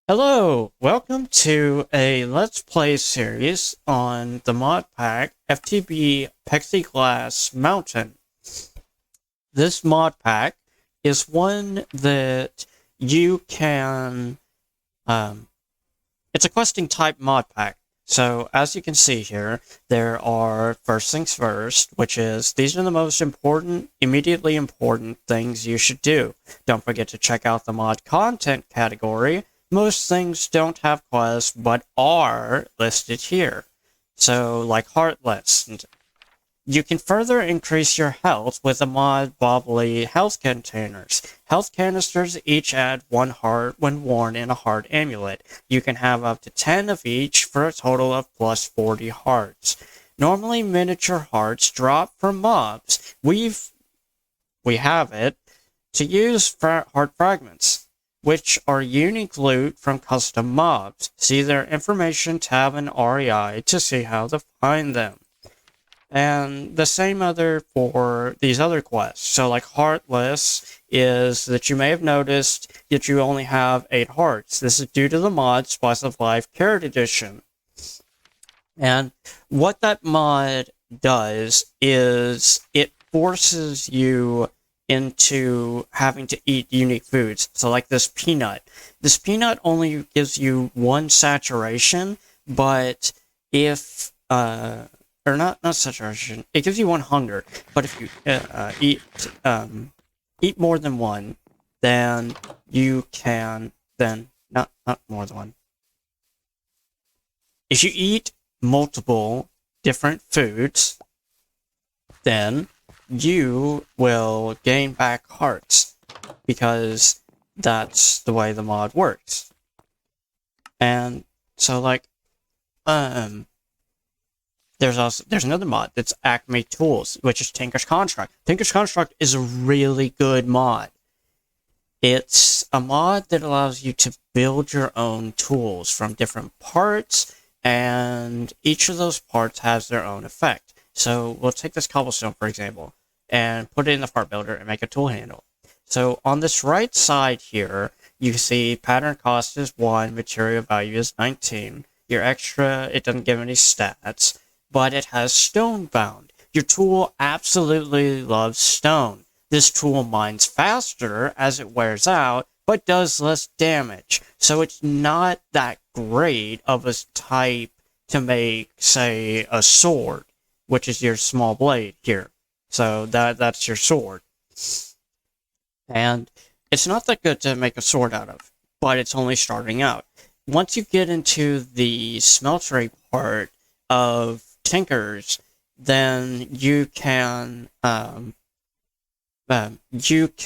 Hello, welcome to a Let's Play series on the Modpack FTB Plexiglass Mountain. This Modpack is one that you can, it's a questing type Modpack. So as you can see here, there are first things first, which is these are the most important, immediately important things you should do. Don't forget to check out the mod content category. Most things don't have quests, but are listed here. So, like Heartless. You can further increase your health with the mod Bobbly health containers. Health canisters each add 1 heart when worn in a heart amulet. You can have up to 10 of each for a total of plus 40 hearts. Normally miniature hearts drop from mobs. We have it to use heart fragments, which are unique loot from custom mobs. See their information tab in REI to see how to find them. And the same other for these other quests. So like Heartless is that you may have noticed that you only have 8 hearts. This is due to the mod Spice of Life Carrot Edition. And what that mod does is it forces you into having to eat unique foods. So like this peanut. This peanut only gives you 1 saturation, but if or not saturation, it gives you 1 hunger. But if you eat more than 1, then you can not more than 1. If you eat multiple different foods, then you will gain back hearts, because that's the way the mod works. And so like there's another mod that's Acme Tools, which is Tinker's Construct. Tinker's Construct is a really good mod. It's a mod that allows you to build your own tools from different parts, and each of those parts has their own effect. So we'll take this cobblestone, for example, and put it in the part builder and make a tool handle. So on this right side here, you see pattern cost is 1, material value is 19. Your extra, it doesn't give any stats, but it has stone bound. Your tool absolutely loves stone. This tool mines faster as it wears out, but does less damage. So it's not that great of a type to make, say, a sword, which is your small blade here. So that's your sword. And it's not that good to make a sword out of, but it's only starting out. Once you get into the smeltery part of Tinkers, then you can use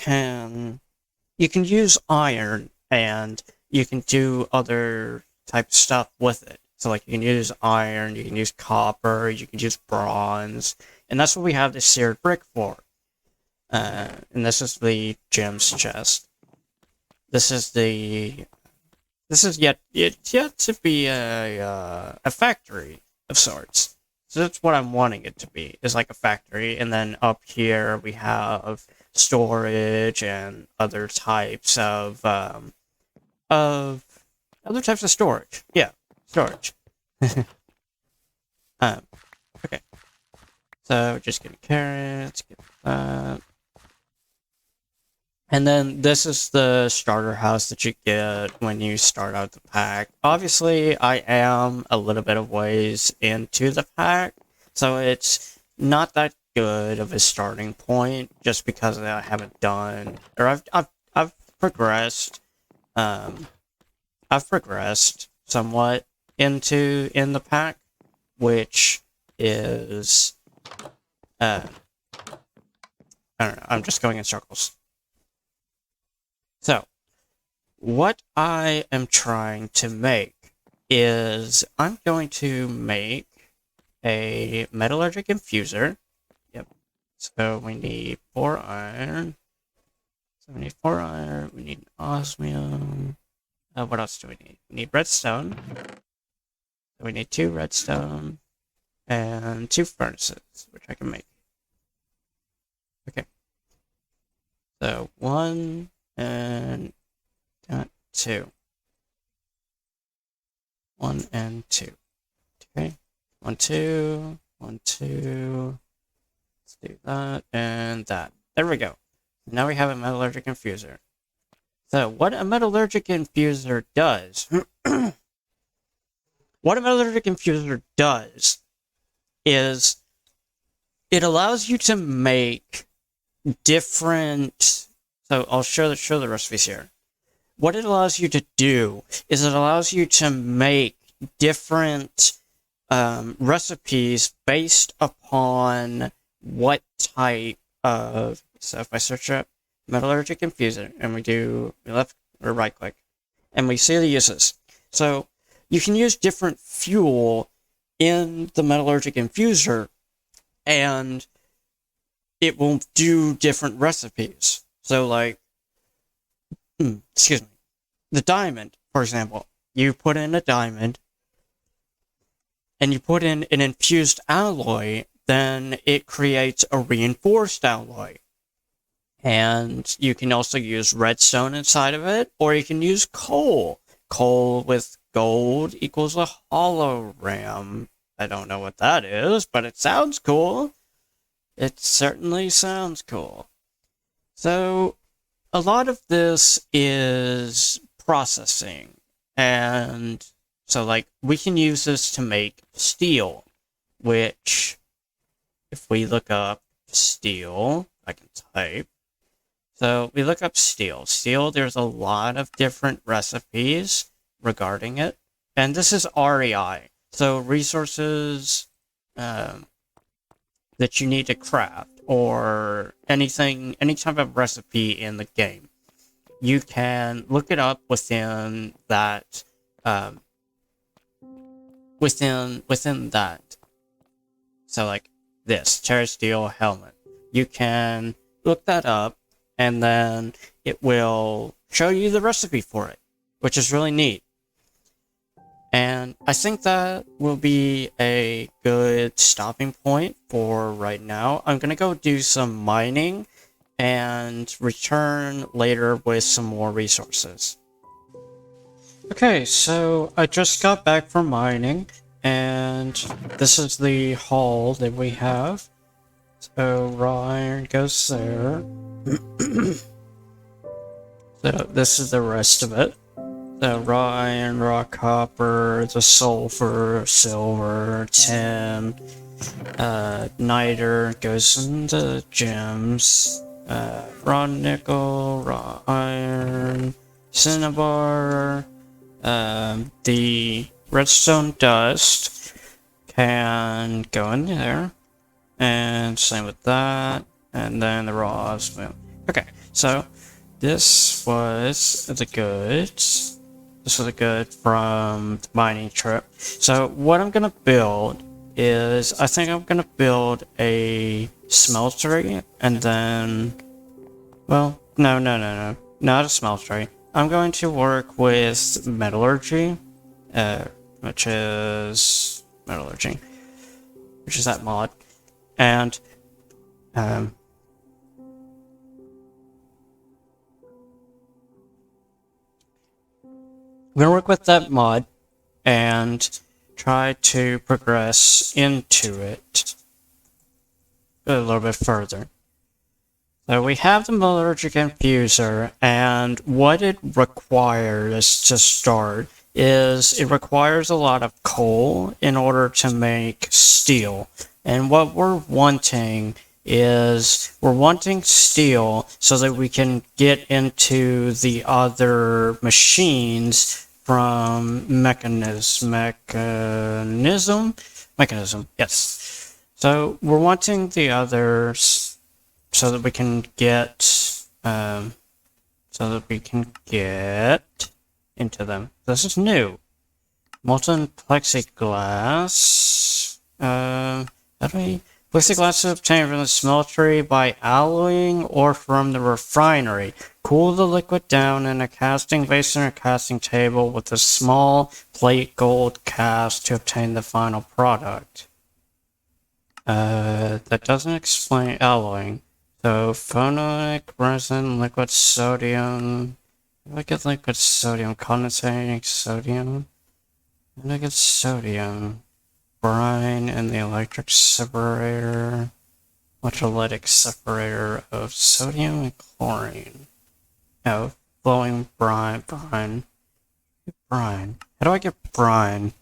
iron, and you can do other type of stuff with it. So like you can use iron, you can use copper, you can use bronze, and that's what we have the seared brick for. And this is the gems chest. This is yet to be a factory of sorts. So that's what I'm wanting it to be, is like a factory. And then up here we have storage and other types of storage. Yeah, storage. Okay. So just getting carrots, get that. And then this is the starter house that you get when you start out the pack. Obviously, I am a little bit of ways into the pack, so it's not that good of a starting point, just because I haven't done, or I've progressed. I've progressed somewhat in the pack, which is I don't know. I'm just going in circles. So, what I am trying to make is I'm going to make a metallurgic infuser. Yep. So we need 4 iron. We need osmium. What else do we need? We need redstone. So we need 2 redstone and 2 furnaces, which I can make. Okay. So 1 and 2. 1 and 2. Okay, 1, 2, 1, 2. Let's do that and that. There we go. Now we have a metallurgic infuser. So, what a metallurgic infuser does, is it allows you to make different. So I'll show the recipes here. What it allows you to do is it allows you to make different recipes based upon what type of. So if I search up metallurgic infuser and we do left or right click and we see the uses. So you can use different fuel in the metallurgic infuser and it will do different recipes. So like, excuse me, the diamond, for example, you put in a diamond and you put in an infused alloy, then it creates a reinforced alloy. And you can also use redstone inside of it, or you can use coal. Coal with gold equals a hologram. I don't know what that is, but it sounds cool. It certainly sounds cool. So, a lot of this is processing. And so, like, we can use this to make steel, which, if we look up steel, I can type. So we look up steel. Steel, there's a lot of different recipes regarding it. And this is REI. So resources that you need to craft or anything, any type of recipe in the game. You can look it up within that, within that. So like this, cherry steel helmet. You can look that up and then it will show you the recipe for it, which is really neat. And I think that will be a good stopping point for right now. I'm going to go do some mining and return later with some more resources. Okay, so I just got back from mining, and this is the haul that we have. So raw iron goes there. So this is the rest of it. The raw iron, raw copper, the sulfur, silver, tin, niter goes into gems, raw nickel, raw iron, cinnabar, the redstone dust can go in there, and same with that, and then the raw osmium. Okay, so this was the goods. This was a good from the mining trip. So what I'm gonna build is, I think I'm gonna build a smeltery, and then, well, no, not a smeltery. I'm going to work with metallurgy, which is metallurgy, which is that mod, and I'm gonna work with that mod and try to progress into it a little bit further. So we have the metallurgic infuser, and what it requires to start is it requires a lot of coal in order to make steel. And what we're wanting is we're wanting steel so that we can get into the other machines from mechanism, yes. So we're wanting the others so that we can get into them. This is new. Molten plexiglass. Plexiglass is obtained from the smeltery by alloying or from the refinery. Cool the liquid down in a casting basin or casting table with a small plate gold cast to obtain the final product. That doesn't explain alloying. So, phononic resin, liquid sodium. If I get liquid sodium, condensating sodium. And I get sodium, brine, and the electric separator, electrolytic separator of sodium and chlorine. No, flowing brine. How do I get brine?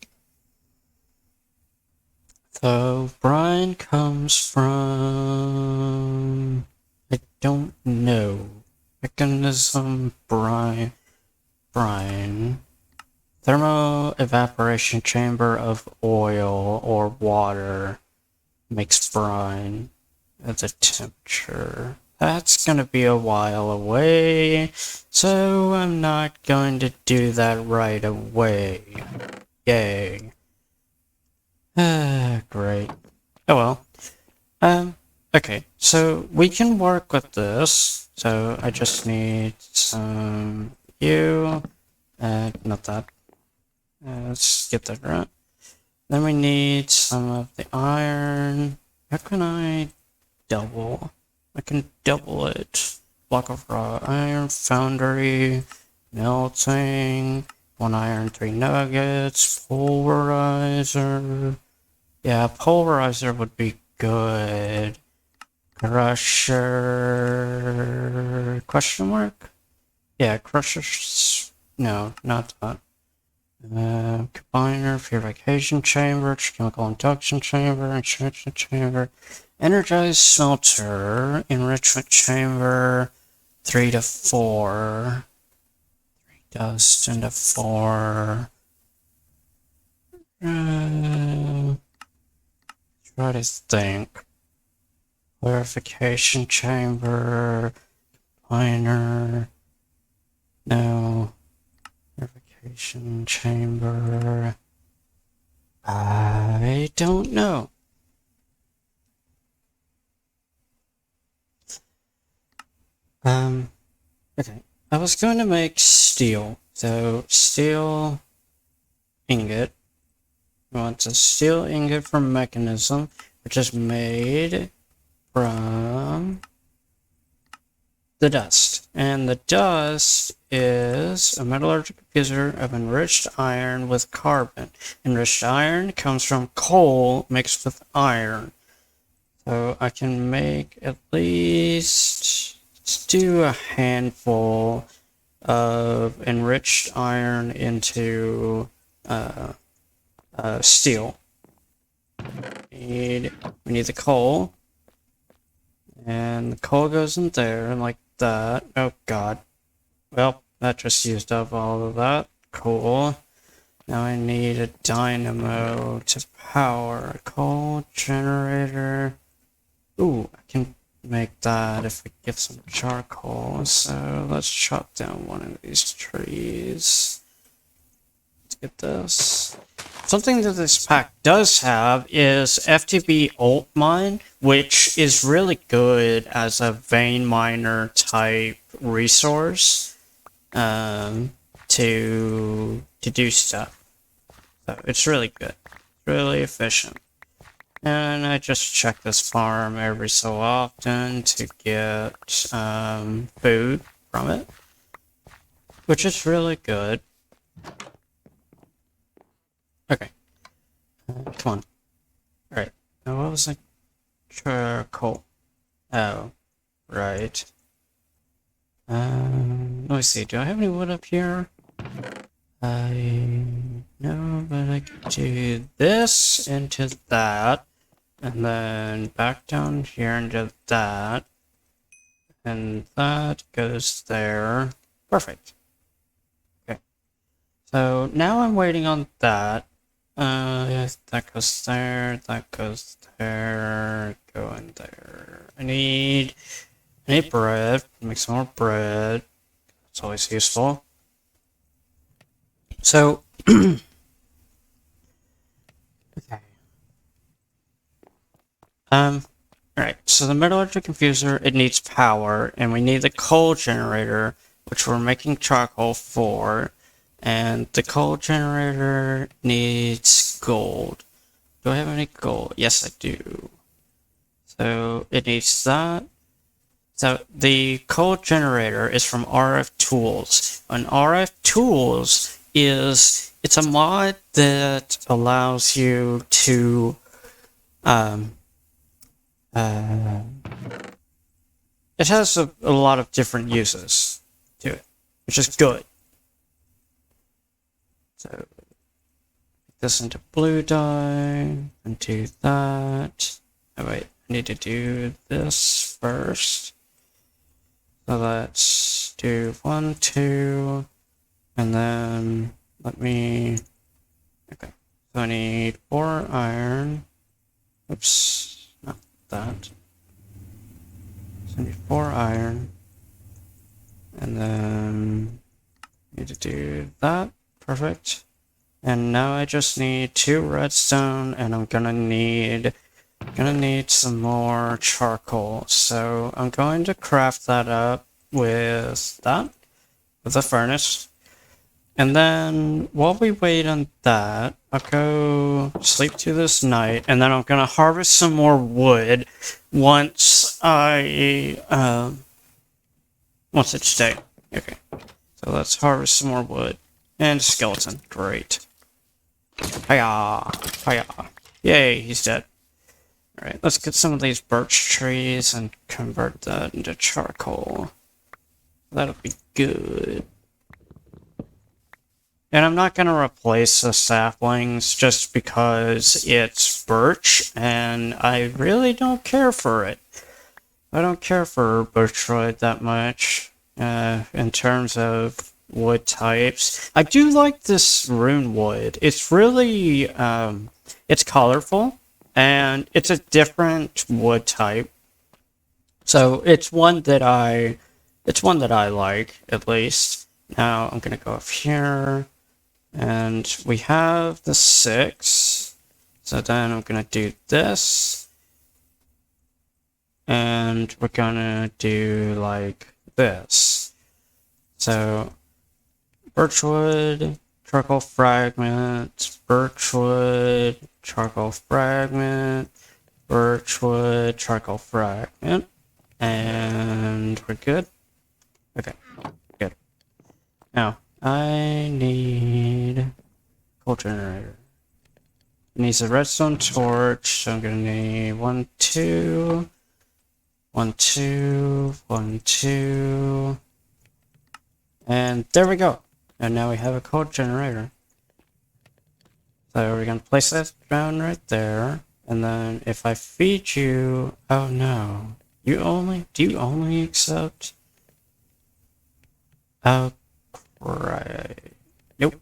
So, brine comes from... I don't know. Mechanism, brine. Thermal evaporation chamber of oil or water makes brine at the temperature. That's gonna be a while away, so I'm not going to do that right away. Yay. Great. Oh well. Okay, so we can work with this. So I just need some not that. Let's get that right. Then we need some of the iron. How can I double? I can double it. Block of raw iron, foundry, melting, 1 iron, 3 nuggets, pulverizer. Yeah, pulverizer would be good. Crusher... Question mark? Yeah, crusher... No, not that. Combiner, purification chamber, chemical induction chamber, enrichment chamber, energized smelter, enrichment chamber, 3 to 4. 3 dust into 4. Try to think. Purification chamber, combiner, no. Purification chamber. I don't know. Okay. I was going to make steel. So, steel ingot. We want a steel ingot from mechanism, which is made from the dust. And the dust is a metallurgical fusor of enriched iron with carbon. Enriched iron comes from coal mixed with iron. So I can make at least, let's do a handful of enriched iron into steel. We need the coal. And the coal goes in there like that. Oh god. Well, that just used up all of that. Cool. Now I need a dynamo to power a coal generator. Ooh, I can make that if we get some charcoal. So let's chop down one of these trees. Let's get this. Something that this pack does have is FTB Alt Mine, which is really good as a vein miner type resource to do stuff. So it's really good, really efficient. And I just check this farm every so often to get food from it, which is really good. Okay. Come on. Alright. Now what was I? Charcoal. Oh. Right. Let me see. Do I have any wood up here? No, but I can do this into that. And then back down here into that. And that goes there. Perfect. Okay. So now I'm waiting on that. Yes, that goes there, that goes there, go in there. I need bread, make some more bread. It's always useful. So, okay. Alright, so the metallurgical fusor, it needs power, and we need the coal generator, which we're making charcoal for. And the coal generator needs gold. Do I have any gold? Yes, I do. So it needs that. So the coal generator is from RF Tools. And RF Tools is it's a mod that allows you to it has a lot of different uses to it, which is good. So put this into blue dye and do that. Oh wait, I need to do this first. So let's do 1, 2, and then let me. Okay, so I need 4 iron. Oops, not that. So I need 4 iron, and then I need to do that. Perfect. And now I just need 2 redstone, and I'm gonna need some more charcoal. So I'm going to craft that up with that, with a furnace. And then while we wait on that, I'll go sleep through this night, and then I'm gonna harvest some more wood once it's day. Okay. So let's harvest some more wood. And skeleton. Great. Hiya! Hiya! Yay, he's dead. Alright, let's get some of these birch trees and convert that into charcoal. That'll be good. And I'm not going to replace the saplings just because it's birch, and I really don't care for it. I don't care for birchwood that much in terms of wood types. I do like this rune wood. It's really, it's colorful, and it's a different wood type. So it's one that I like, at least. Now I'm gonna go up here, and we have the 6. So then I'm gonna do this, and we're gonna do like this. So birchwood, charcoal fragment, birchwood, charcoal fragment, birchwood, charcoal fragment, and we're good. Okay, good. Now I need coal generator. It needs a redstone torch, so I'm gonna need 1, 2, 1, 2, 1, 2, and there we go. And now we have a coal generator. So we're gonna place that down right there, and then if I feed you, oh no, do you only accept? Oh, right. Nope.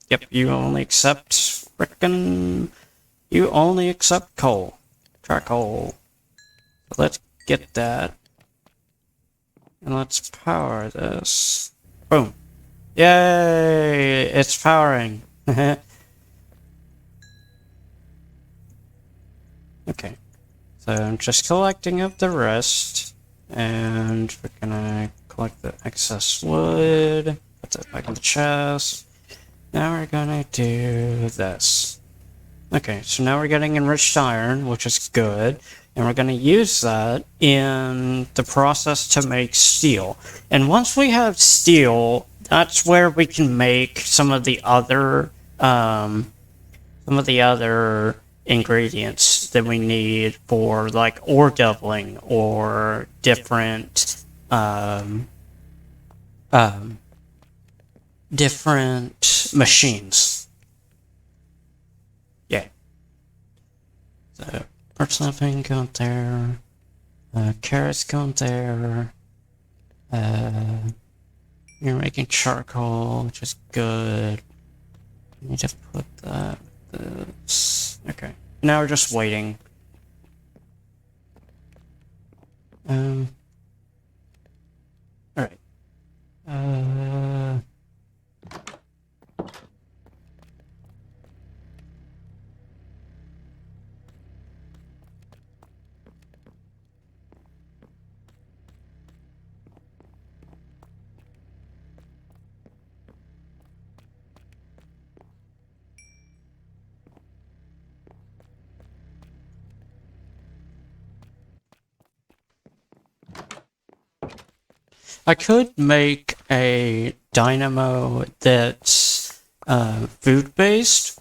Yep, you only accept coal. Charcoal. So let's get that. And let's power this. Boom. Yay! It's powering. Okay. So I'm just collecting up the rest. And we're gonna collect the excess wood. Put that back in the chest. Now we're gonna do this. Okay, so now we're getting enriched iron, which is good. And we're going to use that in the process to make steel. And once we have steel, that's where we can make some of the other ingredients that we need for like ore doubling or different different machines. Yeah. So birch snapping going there. Carrots going there. You're making charcoal, which is good. I need to put that. This. Okay. Now we're just waiting. Alright. I could make a dynamo that's food-based.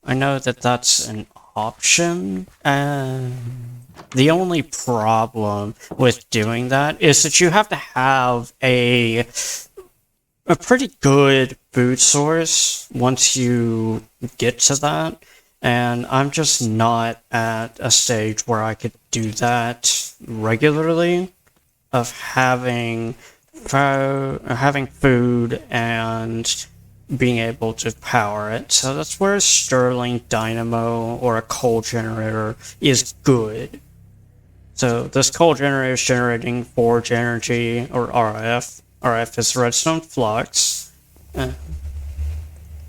I know that that's an option, and the only problem with doing that is that you have to have a pretty good food source once you get to that, and I'm just not at a stage where I could do that regularly, of having food and being able to power it. So that's where a Stirling dynamo or a coal generator is good. So this coal generator is generating forge energy, or RF. RF is redstone flux.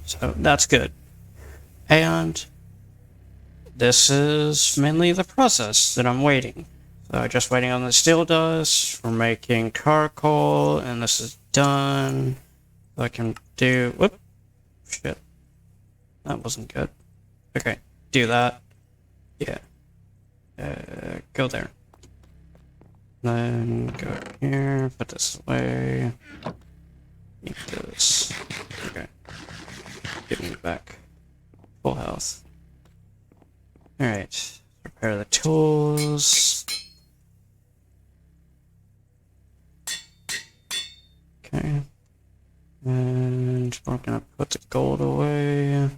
So that's good. And this is mainly the process that I'm waiting. So I'm just waiting on the steel dust for making charcoal, and this is done. So I can do... Whoop! Shit. That wasn't good. Okay, do that. Yeah. Go there. Then go here, put this away. Need this. Okay. Give me back. Full health. Alright. Prepare the tools. Okay. And we're gonna put the gold away.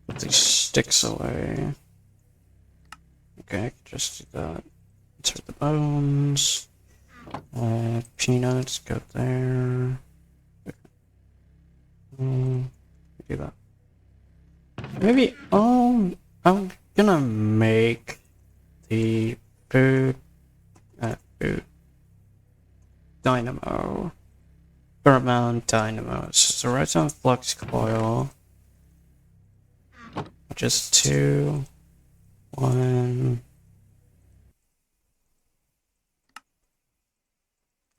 Put these sticks away. Okay, I can just do that. Insert the bones. Peanuts, go there. Do that. Maybe, I'm gonna make the food dynamo. Paramount dynamos. So redstone flux coil. Just 2, 1.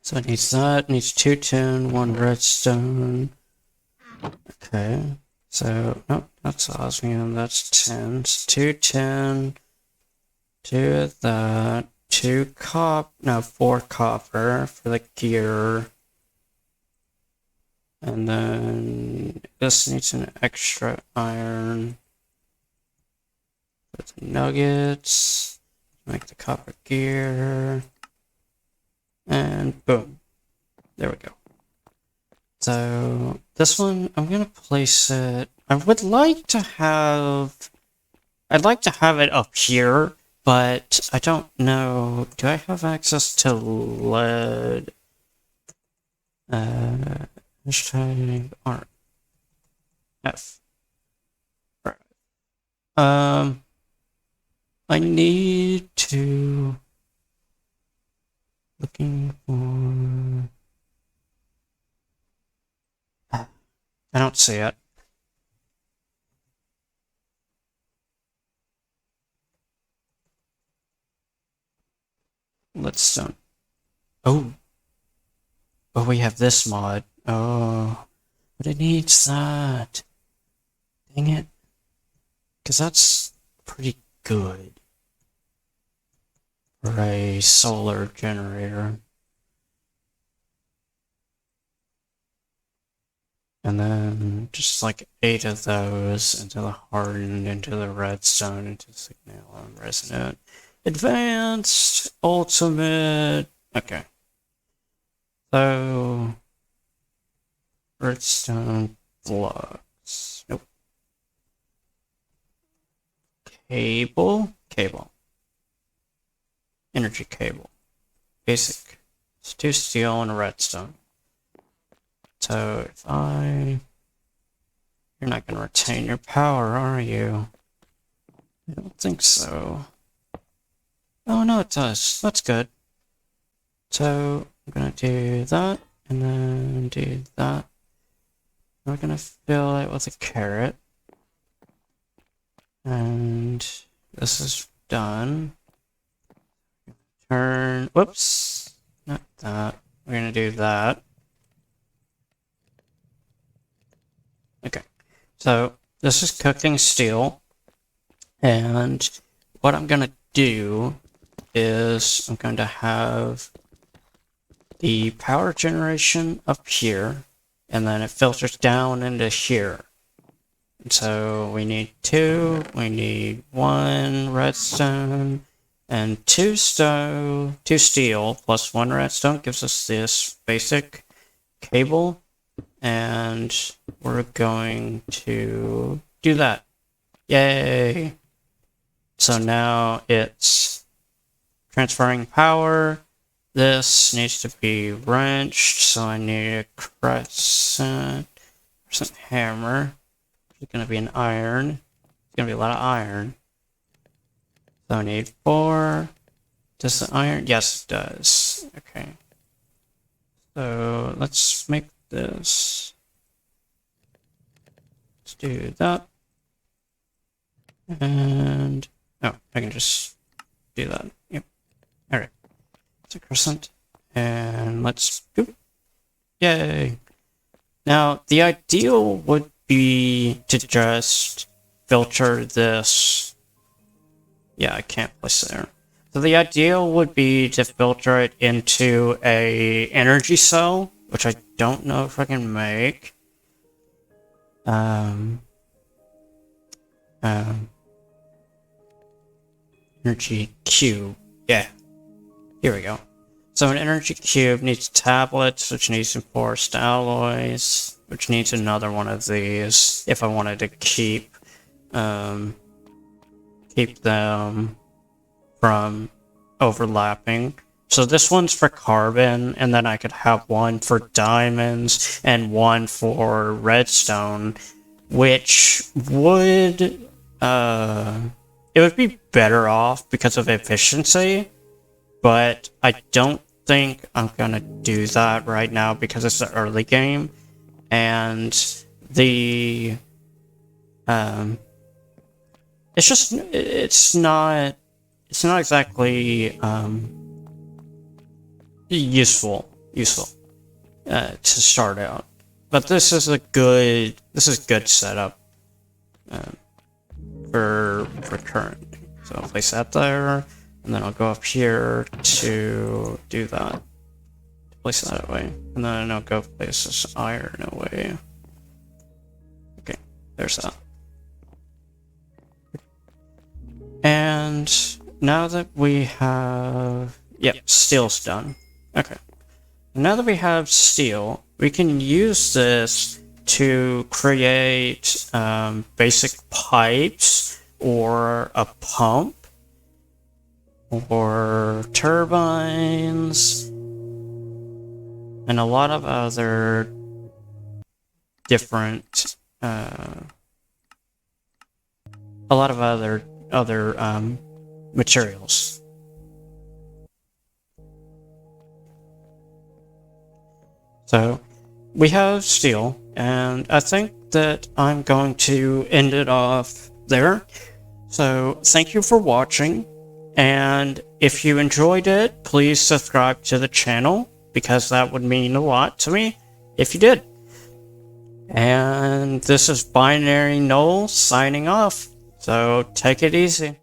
So it needs that, needs 2 tin, 1 redstone. Okay. So, nope, that's osmium, that's tin. It's 2 tin, 2 of that, 4 copper for the gear. And then this needs an extra iron. Put the nuggets, make the copper gear, and boom. There we go. So this one, I'm gonna place it. I'd like to have it up here, but I don't know. Do I have access to lead? Hashtag R F. I need to looking for. I don't see it. Let's Oh, we have this mod. Oh, but it needs that. Dang it. Because that's pretty good for a solar generator. And then just like 8 of those into the hardened, into the redstone, into signal and resonant. Advanced, ultimate. Okay. So redstone flux. Nope. Cable. Energy cable. Basic. It's 2 steel and a redstone. So if you're not going to retain your power, are you? I don't think so. Oh no, it does. That's good. So I'm going to do that, and then do that. We're going to fill it with a carrot. And this is done. Whoops, not that. We're going to do that. Okay, so this is cooking steel. And what I'm going to do is I'm going to have the power generation up here, and then it filters down into here. So we need 2, we need 1 redstone, and 2 steel plus 1 redstone gives us this basic cable, and we're going to do that. Yay! So now it's transferring power. This needs to be wrenched, so I need a crescent hammer. It's going to be an iron. It's going to be a lot of iron. So I need 4. Does the iron? Yes, it does. Okay. So let's make this. Let's do that. And oh, I can just do that. Yep. Alright. It's a crescent. And let's go. Yay. Now, the ideal would be to just filter this. Yeah, I can't place there. So the ideal would be to filter it into a energy cell, which I don't know if I can make. Energy cube. Yeah. Here we go. So an energy cube needs tablets, which needs enforced alloys, which needs another one of these if I wanted to keep them from overlapping. So this one's for carbon, and then I could have one for diamonds and one for redstone, which would it would be better off because of efficiency, but I don't think I'm gonna do that right now because it's the early game, and the it's not exactly useful to start out, but this is good setup for current. So I'll place that there, and then I'll go up here to do that. Place that away, and then I'll go place this iron away. Okay, there's that. And now that we have, yep, steel's done. Okay. Now that we have steel, we can use this to create basic pipes or a pump or turbines and a lot of other different materials. So we have steel, and I think that I'm going to end it off there. So thank you for watching, and if you enjoyed it, please subscribe to the channel, because that would mean a lot to me if you did. And this is Binary Noel signing off, so take it easy.